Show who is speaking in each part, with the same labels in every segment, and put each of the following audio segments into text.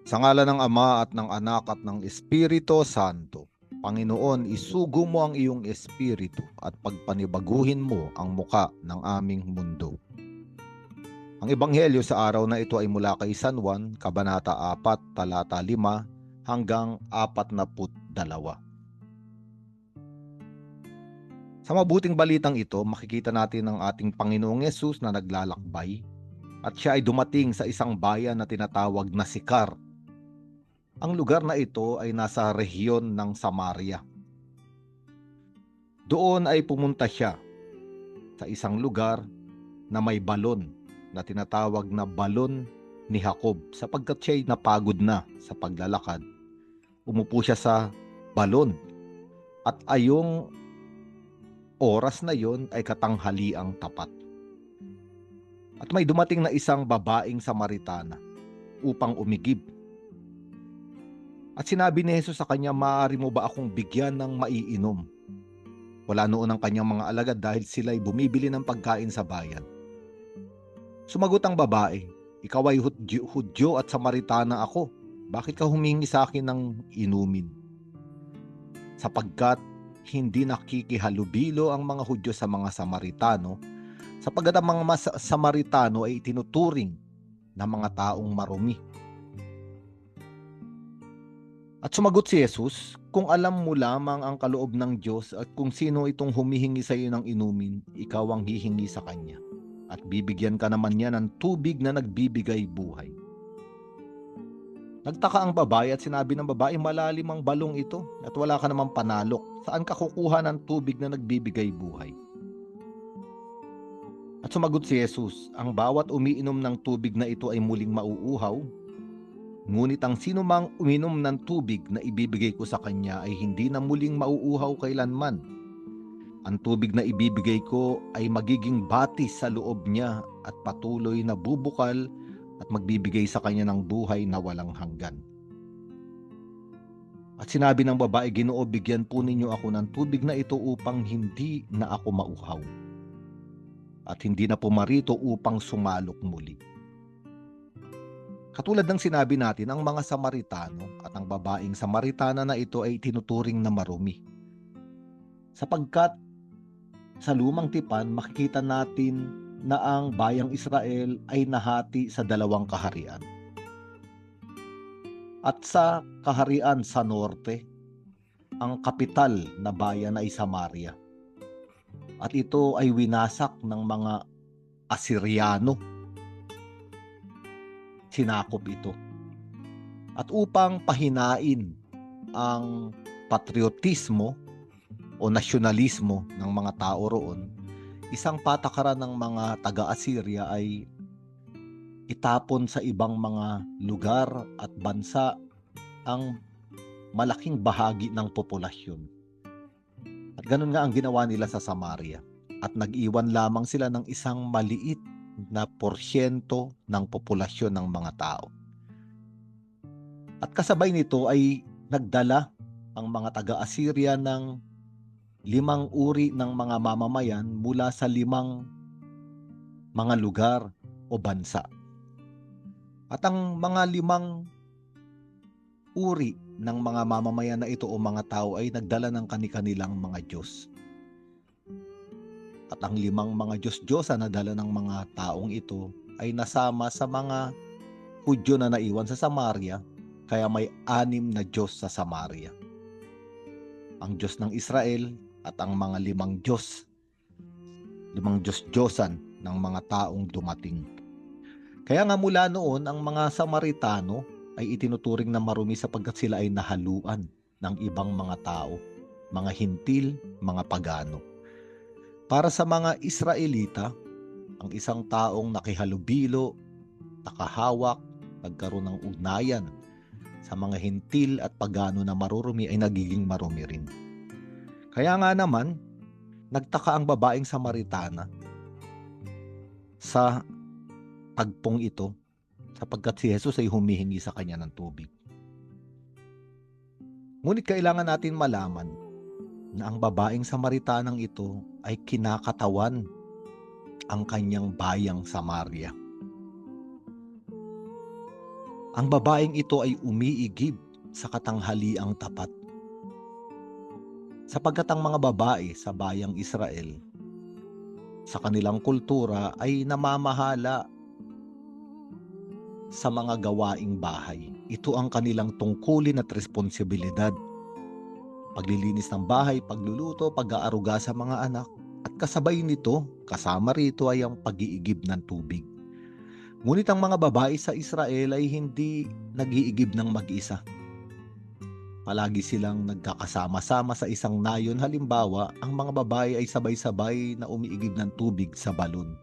Speaker 1: Sa ngalan ng Ama at ng Anak at ng Espiritu Santo. Panginoon, isugo mo ang iyong espiritu at pagpanibaguhin mo ang muka ng aming mundo. Ang ebanghelyo sa araw na ito ay mula kay San Juan, Kabanata 4, talata 5 hanggang 42. Sa mabuting balitang ito, makikita natin ang ating Panginoong Yesus na naglalakbay at siya ay dumating sa isang bayan na tinatawag na Sicar. Ang lugar na ito ay nasa rehiyon ng Samaria. Doon ay pumunta siya sa isang lugar na may balon na tinatawag na balon ni Jacob sapagkat siya ay napagod na sa paglalakad. Umupo siya sa balon at ayong oras na yon ay katanghaliang tapat. At may dumating na isang babaeng Samaritana upang umigib. At sinabi ni Jesus sa kanya, "Maaari mo ba akong bigyan ng maiinom?" Wala noon ang kanyang mga alagad dahil sila'y bumibili ng pagkain sa bayan. Sumagot ang babae, "Ikaw ay Hudyo at Samaritana ako. Bakit ka humingi sa akin ng inumin?" Sapagkat hindi nakikihalubilo ang mga Hudyo sa mga Samaritano, sapagkat ang mga Samaritano ay itinuturing na mga taong marumi. At sumagot si Jesus, "Kung alam mo lamang ang kaloob ng Diyos at kung sino itong humihingi sa iyo ng inumin, ikaw ang hihingi sa kanya. At bibigyan ka naman niya ng tubig na nagbibigay buhay." Nagtaka ang babae at sinabi ng babae, "Malalim ang balong ito at wala ka namang panalok. Saan ka kukuha ng tubig na nagbibigay buhay?" At sumagot si Jesus, "Ang bawat umiinom ng tubig na ito ay muling mauuhaw. Ngunit ang sino mang uminom ng tubig na ibibigay ko sa kanya ay hindi na muling mauuhaw kailanman. Ang tubig na ibibigay ko ay magiging batis sa loob niya at patuloy na bubukal at magbibigay sa kanya ng buhay na walang hanggan." At sinabi ng babae, "Ginoo, bigyan po ninyo ako ng tubig na ito upang hindi na ako mauhaw at hindi na pumarito upang sumalok muli." Katulad ng sinabi natin, ang mga Samaritano at ang babaeng Samaritana na ito ay tinuturing na marumi. Sapagkat sa lumang tipan, makikita natin na ang bayang Israel ay nahati sa dalawang kaharian. At sa kaharian sa norte, ang kapital na bayan ay Samaria. At ito ay winasak ng mga Asiryano. Sinakop ito. At upang pahinain ang patriotismo o nasyonalismo ng mga tao roon, isang patakaran ng mga taga-Assyria ay itapon sa ibang mga lugar at bansa ang malaking bahagi ng populasyon. At ganun nga ang ginawa nila sa Samaria. At nag-iwan lamang sila ng isang maliit na porsyento ng populasyon ng mga tao. At kasabay nito ay nagdala ang mga taga-Assyria ng 5 uri ng mga mamamayan mula sa 5 mga lugar o bansa. At ang mga 5 uri ng mga mamamayan na ito o mga tao ay nagdala ng kani-kanilang mga Diyos. At ang 5 mga Diyos-Diyosa na dala ng mga taong ito ay nasama sa mga Hudyo na naiwan sa Samaria, kaya may 6 na Diyos sa Samaria. Ang Diyos ng Israel at ang mga 5 Diyos, 5 Diyos-Diyosan ng mga taong dumating. Kaya nga mula noon, ang mga Samaritano ay itinuturing na marumi sapagkat sila ay nahaluan ng ibang mga tao, mga hintil, mga pagano. Para sa mga Israelita, ang isang taong nakihalubilo, nakahawak, nagkaroon ng ugnayan sa mga hintil at pagano na marurumi ay nagiging marumi rin. Kaya nga naman, nagtaka ang babaeng Samaritana sa tagpong ito sapagkat si Jesus ay humihingi sa kanya ng tubig. Ngunit kailangan natin malaman na ang babaeng Samaritanang ito ay kinakatawan ang kanyang bayang Samaria. Ang babaeng ito ay umiigib sa katanghaliang tapat. Sapagkat ang mga babae sa bayang Israel, sa kanilang kultura ay namamahala sa mga gawaing bahay. Ito ang kanilang tungkulin at responsibilidad. Paglilinis ng bahay, pagluluto, pag-aaruga sa mga anak, at kasabay nito, kasama rito ay ang pag-iigib ng tubig. Ngunit ang mga babae sa Israel ay hindi nag-iigib ng mag-isa. Palagi silang nagkakasama-sama sa isang nayon. Halimbawa, ang mga babae ay sabay-sabay na umiigib ng tubig sa balon.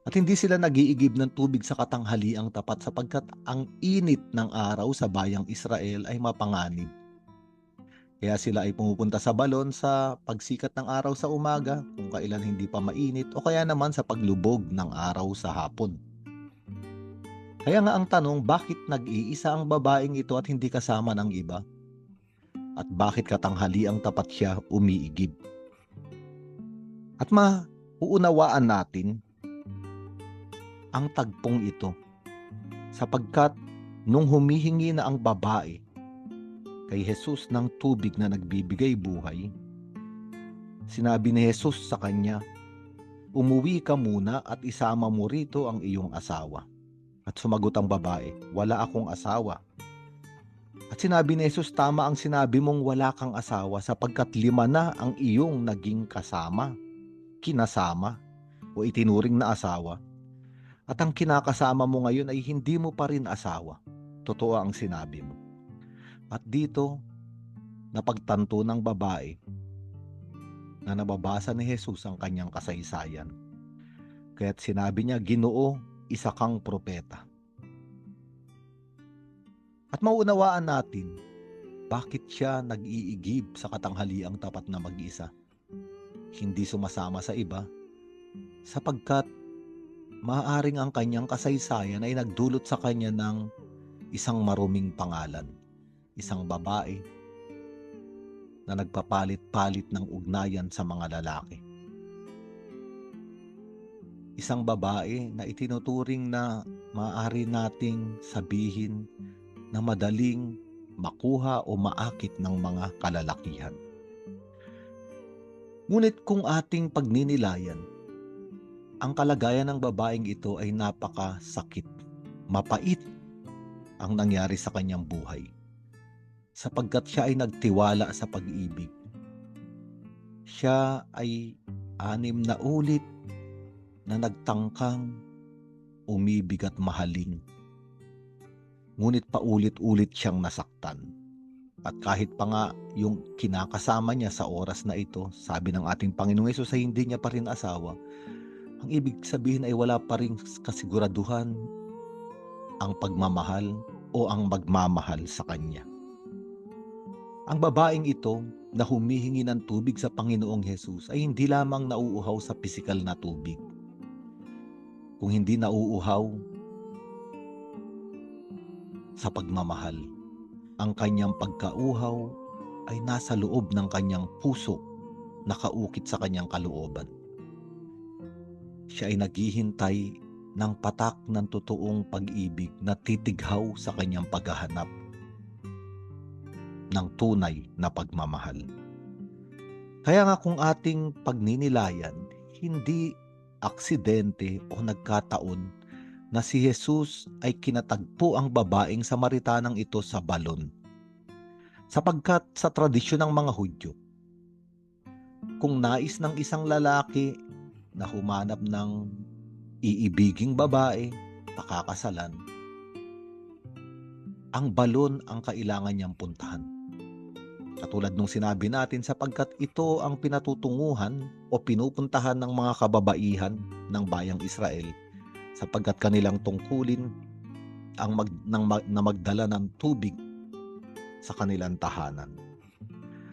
Speaker 1: At hindi sila nag-iigib ng tubig sa katanghaliang tapat sapagkat ang init ng araw sa bayang Israel ay mapanganib. Kaya sila ay pumupunta sa balon sa pagsikat ng araw sa umaga, kung kailan hindi pa mainit, o kaya naman sa paglubog ng araw sa hapon. Kaya nga ang tanong, bakit nag-iisa ang babaeng ito at hindi kasama ng iba? At bakit katanghaliang tapat siya umiigib? At mauunawaan natin ang tagpong ito sapagkat nung humihingi na ang babae kay Jesus ng tubig na nagbibigay buhay, sinabi ni Jesus sa kanya, "Umuwi ka muna at isama mo rito ang iyong asawa." At sumagot ang babae, "Wala akong asawa." At sinabi ni Jesus, "Tama ang sinabi mong wala kang asawa sapagkat 5 na ang iyong naging kasama, kinasama, o itinuring na asawa. At ang kinakasama mo ngayon ay hindi mo pa rin asawa. Totoo ang sinabi mo." At dito, napagtanto ng babae na nababasa ni Jesus ang kanyang kasaysayan. Kaya't sinabi niya, "Ginoo, isa kang propeta." At mauunawaan natin bakit siya nag-iigib sa katanghaliang tapat na mag-isa. Hindi sumasama sa iba sapagkat maaaring ang kanyang kasaysayan ay nagdulot sa kanya ng isang maruming pangalan. Isang babae na nagpapalit-palit ng ugnayan sa mga lalaki. Isang babae na itinuturing na maaari nating sabihin na madaling makuha o maakit ng mga kalalakihan. Ngunit kung ating pagninilayan, ang kalagayan ng babaeng ito ay napakasakit, mapait ang nangyari sa kanyang buhay. Sapagkat siya ay nagtiwala sa pag-ibig. Siya ay 6 na ulit na nagtangkang umibig at mahalin. Ngunit paulit-ulit siyang nasaktan. At kahit pa nga yung kinakasama niya sa oras na ito, sabi ng ating Panginoong Hesus ay hindi niya pa rin asawa, ang ibig sabihin ay wala pa rin kasiguraduhan ang pagmamahal o ang magmamahal sa kanya. Ang babaeng ito na humihingi ng tubig sa Panginoong Hesus ay hindi lamang nauuhaw sa pisikal na tubig. Kung hindi nauuhaw sa pagmamahal, ang kanyang pagkauhaw ay nasa loob ng kanyang puso, nakaukit sa kanyang kalooban. Siya ay naghihintay ng patak ng totoong pag-ibig na titighaw sa kanyang paghahanap ng tunay na pagmamahal. Kaya nga kung ating pagninilayan, hindi aksidente o nagkataon na si Jesus ay kinatagpo ang babaeng Samaritanang ito sa balon. Sapagkat sa tradisyon ng mga Hudyo, kung nais ng isang lalaki na humanap ng iibiging babae, pakakasalan, ang balon ang kailangan niyang puntahan. Katulad nung sinabi natin, sapagkat ito ang pinatutunguhan o pinupuntahan ng mga kababaihan ng bayang Israel, sapagkat kanilang tungkulin ang magdala ng tubig sa kanilang tahanan.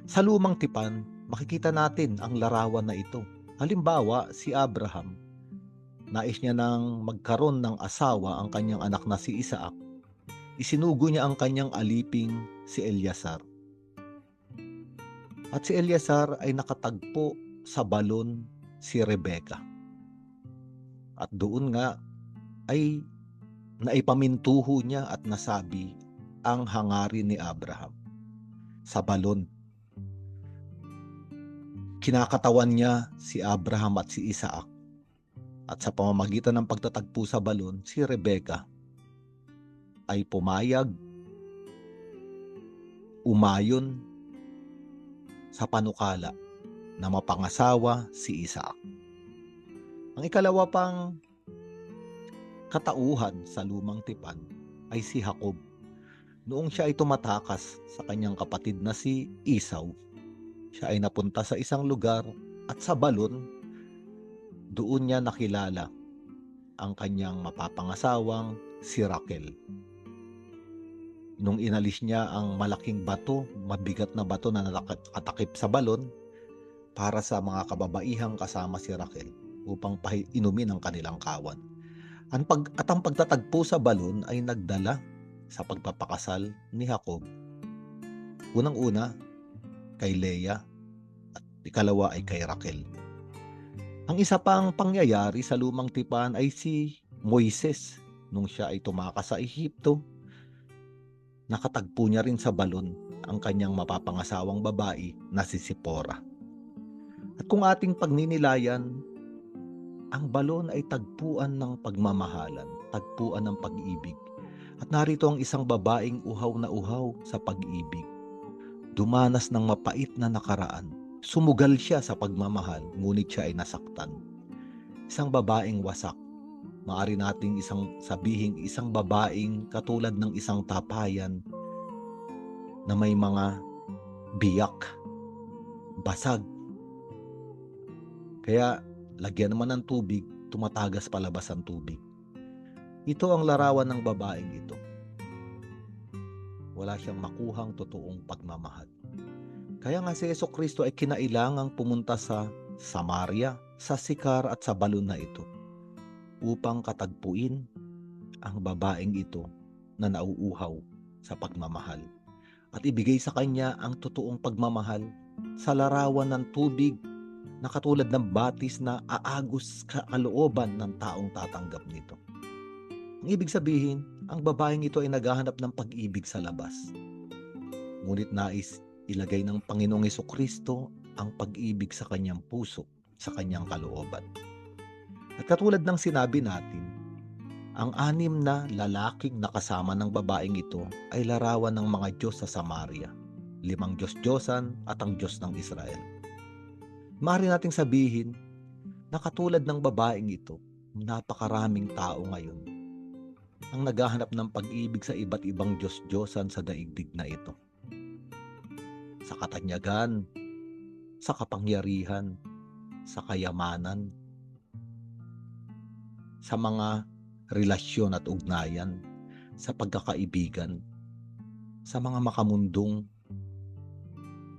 Speaker 1: Sa lumang tipan, makikita natin ang larawan na ito. Halimbawa, si Abraham, nais niya nang magkaroon ng asawa ang kanyang anak na si Isaac. Isinugo niya ang kanyang aliping si Eleazar. At si Eleazar ay nakatagpo sa balon si Rebecca. At doon nga ay na ipamintuho niya at nasabi ang hangarin ni Abraham sa balon. Kinakatawan niya si Abraham at si Isaac, at sa pamamagitan ng pagtatagpo sa balon, si Rebecca ay pumayag, umayon sa panukala na mapangasawa si Isaac. Ang ikalawa pang katauhan sa lumang tipan ay si Jacob. Noong siya ay tumatakas sa kanyang kapatid na si Esau, siya ay napunta sa isang lugar at sa balon, doon niya nakilala ang kanyang mapapangasawang si Raquel. Nung inalis niya ang malaking bato, mabigat na bato na nakatakip sa balon para sa mga kababaihang kasama si Raquel upang inumin ang kanilang kawan. Ang pagtatagpo sa balon ay nagdala sa pagpapakasal ni Jacob. Unang-una kay Leah at ikalawa ay kay Raquel. Ang isa pang pangyayari sa lumang tipan ay si Moises. Nung siya ay tumakas sa Ehipto, nakatagpo niya rin sa balon ang kanyang mapapangasawang babae na si Sipora. At kung ating pagninilayan, ang balon ay tagpuan ng pagmamahalan, tagpuan ng pag-ibig. At narito ang isang babaeng uhaw na uhaw sa pag-ibig. Dumanas ng mapait na nakaraan. Sumugal siya sa pagmamahal, ngunit siya ay nasaktan. Isang babaeng wasak. Maaari nating isang babaeng katulad ng isang tapayan na may mga biyak, basag. Kaya lagyan naman ng tubig, tumatagas palabas ang tubig. Ito ang larawan ng babaeng ito. Wala siyang makuhang totoong pagmamahal. Kaya nga si Jesucristo ay kinailangang pumunta sa Samaria, sa Sikar at sa balon na ito upang katagpuin ang babaeng ito na nauuhaw sa pagmamahal at ibigay sa kanya ang totoong pagmamahal sa larawan ng tubig na katulad ng batis na aagos sa kalooban ng taong tatanggap nito. Ang ibig sabihin, ang babaeng ito ay naghahanap ng pag-ibig sa labas. Ngunit nais ilagay ng Panginoong Jesucristo ang pag-ibig sa kanyang puso, sa kanyang kalooban. At katulad ng sinabi natin, ang 6 na lalaking nakasama ng babaeng ito ay larawan ng mga Diyos sa Samaria, 5 Diyos-Diyosan at ang Diyos ng Israel. Maaari nating sabihin na katulad ng babaeng ito, napakaraming tao ngayon ang naghahanap ng pag-ibig sa iba't ibang Diyos-Diyosan sa daigdig na ito. Sa katanyagan, sa kapangyarihan, sa kayamanan, sa mga relasyon at ugnayan, sa pagkakaibigan, sa mga makamundong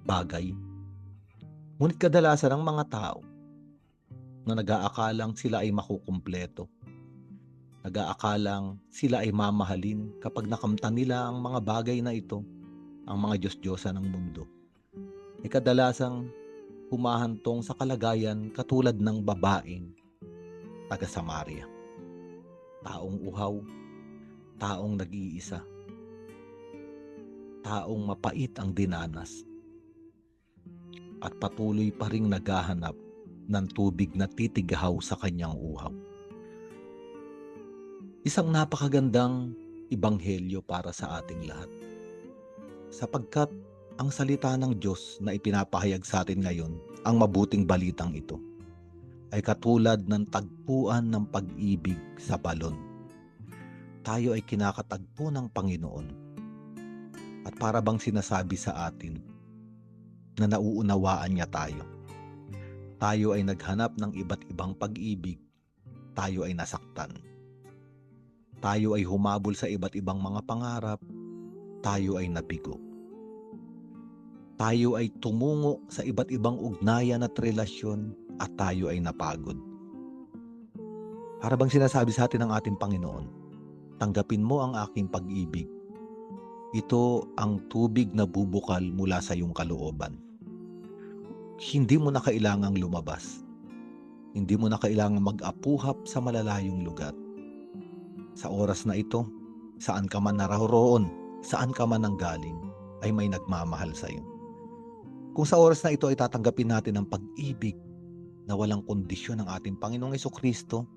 Speaker 1: bagay. Ngunit kadalasan ang mga tao na nag-aakalang sila ay makukumpleto, nag-aakalang sila ay mamahalin kapag nakamtan nila ang mga bagay na ito, ang mga Diyos-Diyosan ng mundo, ay kadalasang humahantong sa kalagayan katulad ng babaeng taga Samaria. Taong uhaw, taong nag-iisa, taong mapait ang dinanas, at patuloy pa ring naghahanap ng tubig na titigahaw sa kanyang uhaw. Isang napakagandang ebanghelyo para sa ating lahat. Sapagkat ang salita ng Diyos na ipinapahayag sa atin ngayon, ang mabuting balitang ito, ay katulad ng tagpuan ng pag-ibig sa balon. Tayo ay kinakatagpo ng Panginoon. At para bang sinasabi sa atin na nauunawaan niya tayo. Tayo ay naghanap ng iba't ibang pag-ibig. Tayo ay nasaktan. Tayo ay humabol sa iba't ibang mga pangarap. Tayo ay nabigo. Tayo ay tumungo sa iba't ibang ugnayan at relasyon at tayo ay napagod. Para bang sinasabi sa atin ng ating Panginoon, tanggapin mo ang aking pag-ibig. Ito ang tubig na bubukal mula sa iyong kalooban. Hindi mo na kailangang lumabas. Hindi mo na kailangang mag-apuhap sa malalayong lugar. Sa oras na ito, saan ka man naroroon, saan ka man nanggaling, ay may nagmamahal sa iyo. Kung sa oras na ito ay tatanggapin natin ang pag-ibig na walang kondisyon ng ating Panginoong Jesucristo,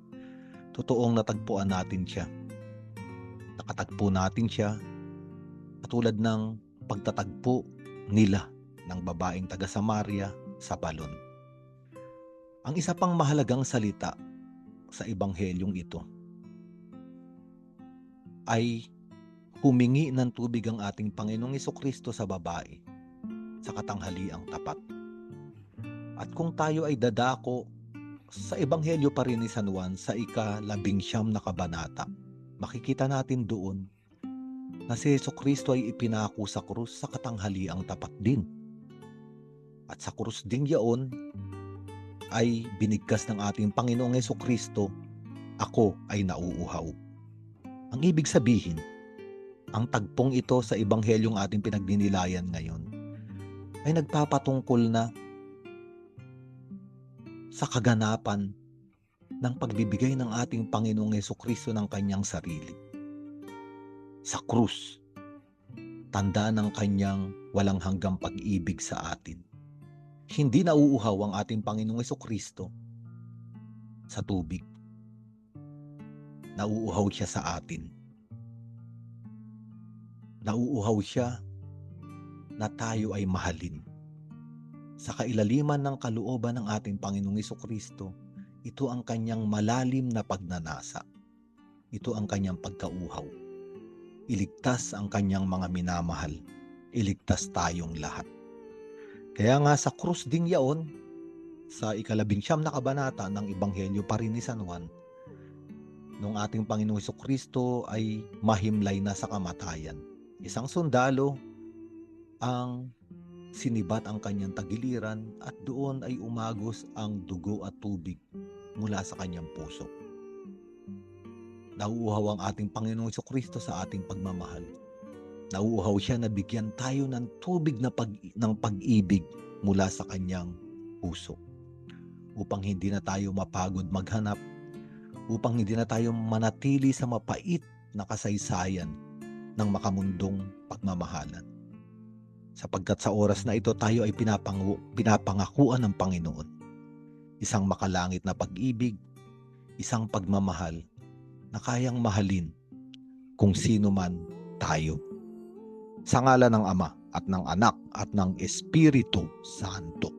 Speaker 1: totoong natagpuan natin siya. Nakatagpo natin siya katulad ng pagtatagpo nila ng babaeng taga Samaria sa balon. Ang isa pang mahalagang salita sa ebanghelyong ito ay humingi ng tubig ang ating Panginoong Jesucristo sa babae sa katanghaliang tapat. At kung tayo ay dadako sa ebanghelyo pa rin ni San Juan sa ika-19 na kabanata, makikita natin doon na si Jesucristo ay ipinako sa krus sa katanghaliang tapat din. At sa krus din yaon ay binigkas ng ating Panginoong Jesucristo, ako ay nauuhaw. Ang ibig sabihin, ang tagpong ito sa ebanghelyong ating pinagdinilayan ngayon ay nagpapatungkol na sa kaganapan ng pagbibigay ng ating Panginoong Jesucristo ng kanyang sarili. Sa krus, tanda ng kanyang walang hanggang pag-ibig sa atin. Hindi nauuhaw ang ating Panginoong Jesucristo sa tubig. Nauuhaw siya sa atin. Nauuhaw siya na tayo ay mahalin. Sa kailaliman ng kalooban ng ating Panginoong Jesucristo, ito ang kanyang malalim na pagnanasa. Ito ang kanyang pagkauhaw. Iligtas ang kanyang mga minamahal. Iligtas tayong lahat. Kaya nga sa krus ding yaon, sa ika-19 na kabanata ng Ebanghelyo pa rin ni San Juan, nung ating Panginoong Jesucristo ay mahimlay na sa kamatayan. Isang sundalo ang sinibat ang kanyang tagiliran at doon ay umagos ang dugo at tubig mula sa kanyang puso. Nauuhaw ang ating Panginoong Jesucristo sa ating pagmamahal. Nauuhaw siya na bigyan tayo ng tubig ng pag-ibig mula sa kanyang puso. Upang hindi na tayo mapagod maghanap, upang hindi na tayo manatili sa mapait na kasaysayan ng makamundong pagmamahalan. Sapagkat sa oras na ito tayo ay pinapangakuan ng Panginoon. Isang makalangit na pag-ibig, isang pagmamahal na kayang mahalin kung sino man tayo. Sa ngalan ng Ama at ng Anak at ng Espiritu Santo.